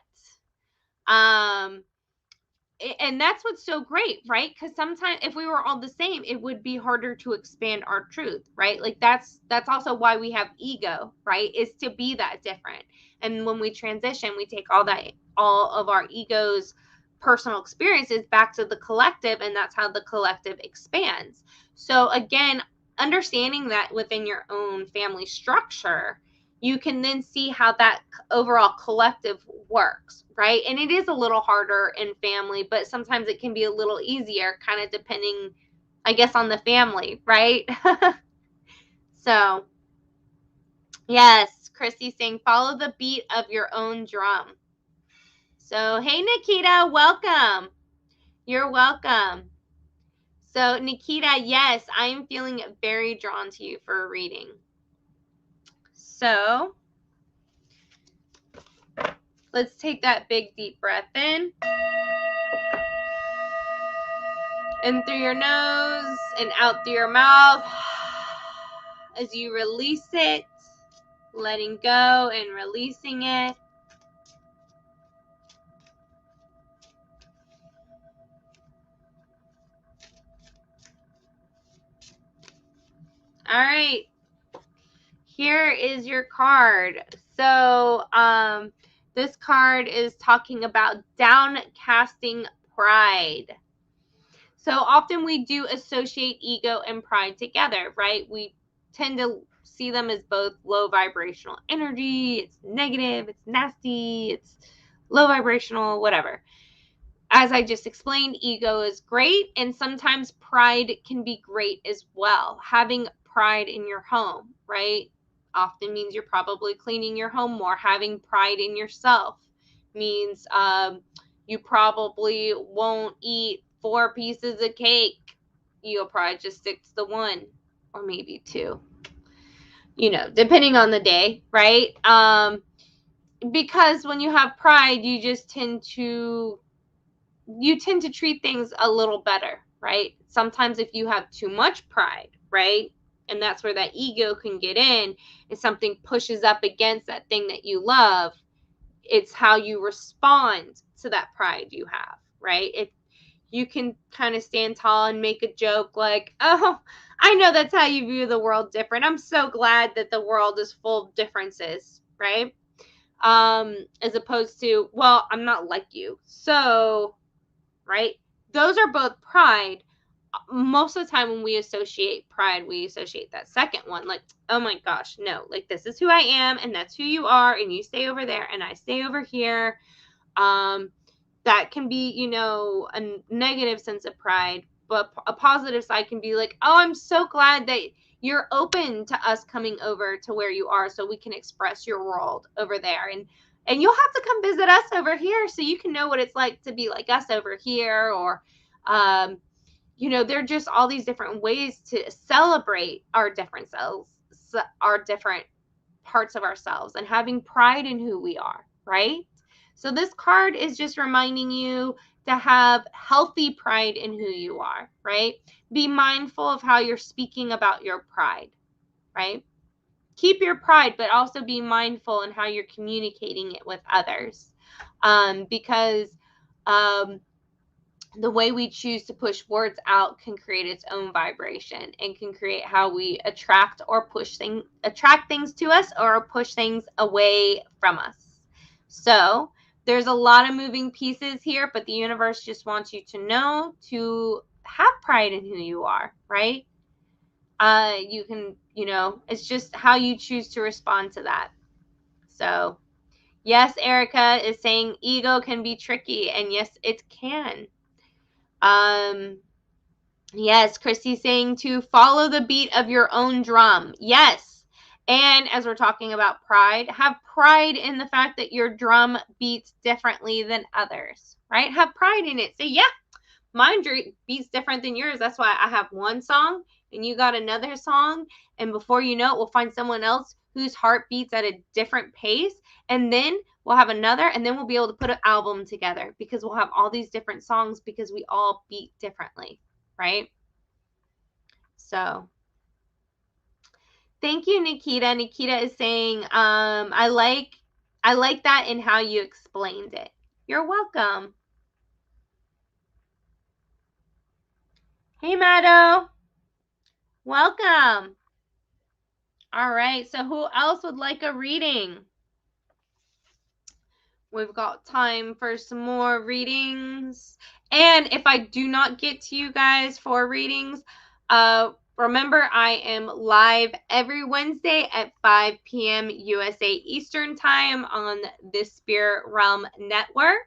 And that's what's so great, right? Because sometimes if we were all the same, it would be harder to expand our truth, right? Like that's also why we have ego, right? Is to be that different. And when we transition, we take all of our ego's personal experiences back to the collective, and that's how the collective expands. So again, understanding that within your own family structure, you can then see how that overall collective works, right? And it is a little harder in family, but sometimes it can be a little easier, kind of depending, I guess, on the family, right? So, yes, Christy's saying, follow the beat of your own drum. So, hey, Nikita, welcome. You're welcome. So, Nikita, yes, I am feeling very drawn to you for a reading. So, let's take that big deep breath in through your nose and out through your mouth as you release it, letting go and releasing it. All right, here is your card. So this card is talking about downcasting pride. So often we do associate ego and pride together, right? We tend to see them as both low vibrational energy. It's negative, it's nasty, it's low vibrational, whatever. As I just explained, ego is great, and sometimes pride can be great as well. Having pride in your home, right, often means you're probably cleaning your home more. Having pride in yourself means you probably won't eat 4 pieces of cake. You'll probably just stick to the 1 or maybe 2, depending on the day, right? Because when you have pride, you just tend to treat things a little better, right? Sometimes if you have too much pride, right? And that's where that ego can get in, if something pushes up against that thing that you love, it's how you respond to that pride you have, right? If you can kind of stand tall and make a joke like, oh, I know that's how you view the world different. I'm so glad that the world is full of differences, right? As opposed to, well, I'm not like you. So, right? Those are both pride. Most of the time when we associate pride, we associate that second one. Like, oh my gosh, no, like this is who I am and that's who you are and you stay over there and I stay over here. That can be, a negative sense of pride, but a positive side can be like, oh, I'm so glad that you're open to us coming over to where you are so we can express your world over there. And you'll have to come visit us over here so you can know what it's like to be like us over here. Or, there are just all these different ways to celebrate our different selves, our different parts of ourselves and having pride in who we are, right? So this card is just reminding you to have healthy pride in who you are, right? Be mindful of how you're speaking about your pride, right? Keep your pride, but also be mindful in how you're communicating it with others. Because the way we choose to push words out can create its own vibration and can create how we attract things to us or push things away from us. So there's a lot of moving pieces here, but the universe just wants you to know to have pride in who you are, right? You can, it's just how you choose to respond to that. So yes, Erica is saying ego can be tricky, and yes, it can. Yes, Christy's saying to follow the beat of your own drum. Yes. And as we're talking about pride, have pride in the fact that your drum beats differently than others, right? Have pride in it. Say, yeah, mine beats different than yours. That's why I have one song and you got another song. And before you know it, we'll find someone else whose heart beats at a different pace. And then we'll have another, and then we'll be able to put an album together because we'll have all these different songs because we all beat differently, right? So thank you, Nikita. Nikita is saying, I like that in how you explained it. You're welcome. Hey, Maddo. Welcome. All right, so who else would like a reading? We've got time for some more readings. And if I do not get to you guys for readings, remember I am live every Wednesday at 5 p.m. USA Eastern Time on the Spirit Realm Network.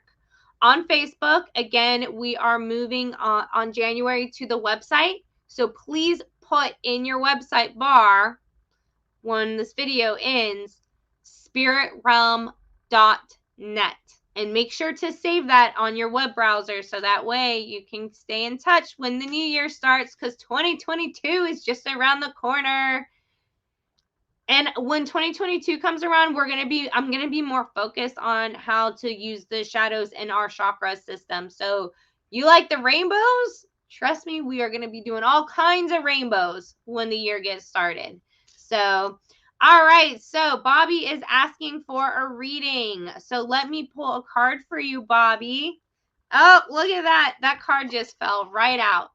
On Facebook, again, we are moving on January to the website. So please put in your website bar when this video ends, spiritrealm.net, and make sure to save that on your web browser so that way you can stay in touch when the new year starts, because 2022 is just around the corner. And when 2022 comes around, I'm going to be more focused on how to use the shadows in our chakra system. So you like the rainbows? Trust me, we are going to be doing all kinds of rainbows when the year gets started. So, all right. So Bobby is asking for a reading. So let me pull a card for you, Bobby. Oh, look at that. That card just fell right out.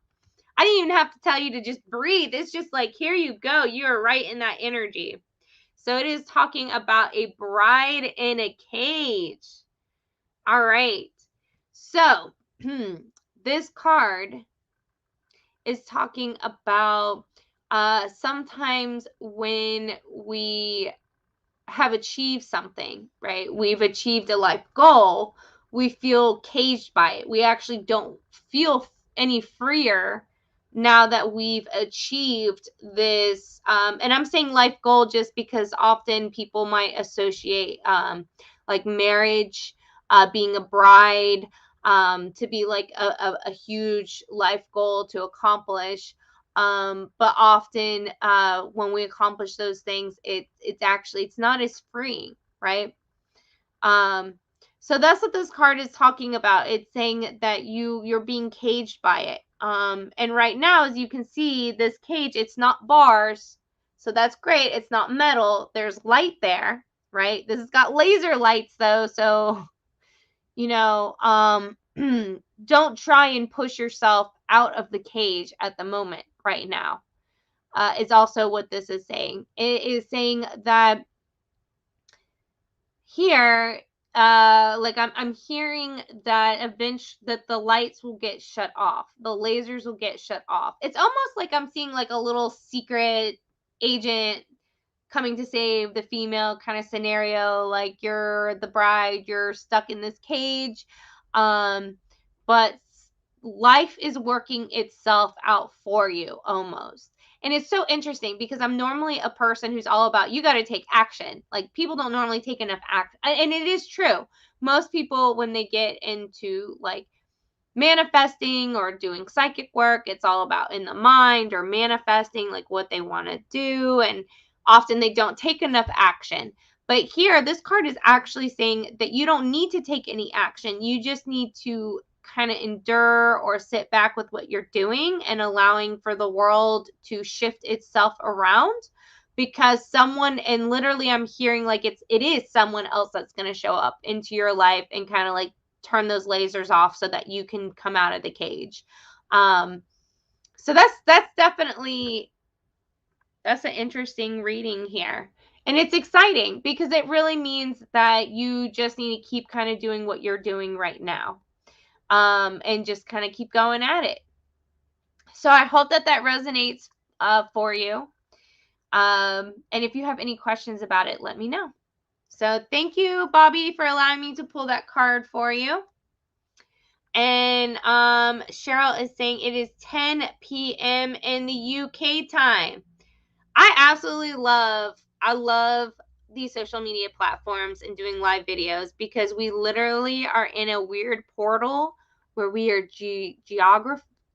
I didn't even have to tell you to just breathe. It's just like, here you go. You're right in that energy. So it is talking about a bride in a cage. All right. So this card is talking about sometimes when we have achieved something, right? We've achieved a life goal. We feel caged by it. We actually don't feel any freer now that we've achieved this. And I'm saying life goal just because often people might associate like marriage, being a bride, to be like a huge life goal to accomplish. But often when we accomplish those things, it's not as freeing, right? So that's what this card is talking about. It's saying that you're being caged by it. And right now, as you can see, this cage, it's not bars. So that's great. It's not metal. There's light there, right? This has got laser lights though. So, don't try and push yourself out of the cage at the moment right now. Is also what this is saying. It is saying that here, like I'm hearing that that the lights will get shut off. The lasers will get shut off. It's almost like I'm seeing like a little secret agent coming to save the female kind of scenario. Like you're the bride, you're stuck in this cage. But life is working itself out for you almost. And it's so interesting because I'm normally a person who's all about, you got to take action. Like people don't normally take enough action. And it is true. Most people, when they get into like manifesting or doing psychic work, it's all about in the mind or manifesting like what they want to do. And often they don't take enough action. But here, this card is actually saying that you don't need to take any action. You just need to kind of endure or sit back with what you're doing and allowing for the world to shift itself around, because someone, and literally I'm hearing like it is someone else that's going to show up into your life and kind of like turn those lasers off so that you can come out of the cage. So that's definitely, that's an interesting reading here. And it's exciting because it really means that you just need to keep kind of doing what you're doing right now. And just kind of keep going at it. So I hope that resonates for you. And if you have any questions about it, let me know. So thank you, Bobby, for allowing me to pull that card for you. And Cheryl is saying it is 10 p.m. in the UK time. I absolutely love these social media platforms and doing live videos, because we literally are in a weird portal where we are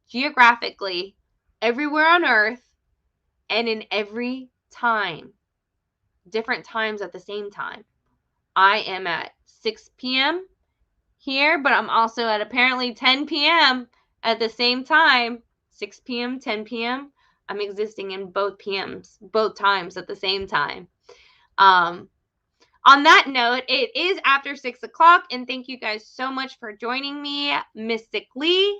geographically everywhere on Earth and in every time, different times at the same time. I am at 6 p.m. here, but I'm also at apparently 10 p.m. at the same time. 6 p.m., 10 p.m. I'm existing in both PMs, both times at the same time. On that note, it is after 6 o'clock, and thank you guys so much for joining me mystically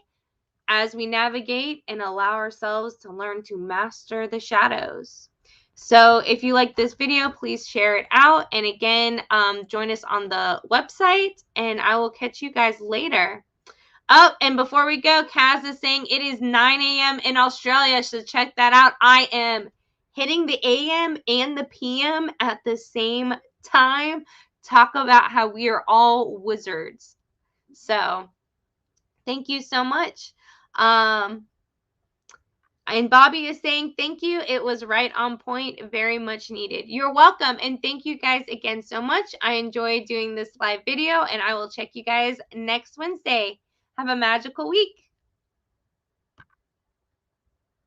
as we navigate and allow ourselves to learn to master the shadows. So if you like this video, please share it out. And again, join us on the website, and I will catch you guys later. Oh, and before we go, Kaz is saying it is 9 a.m. in Australia, so check that out. I am hitting the AM and the PM at the same time. Talk about how we are all wizards. So thank you so much. And Bobby is saying, thank you. It was right on point. Very much needed. You're welcome. And thank you guys again so much. I enjoyed doing this live video, and I will check you guys next Wednesday. Have a magical week.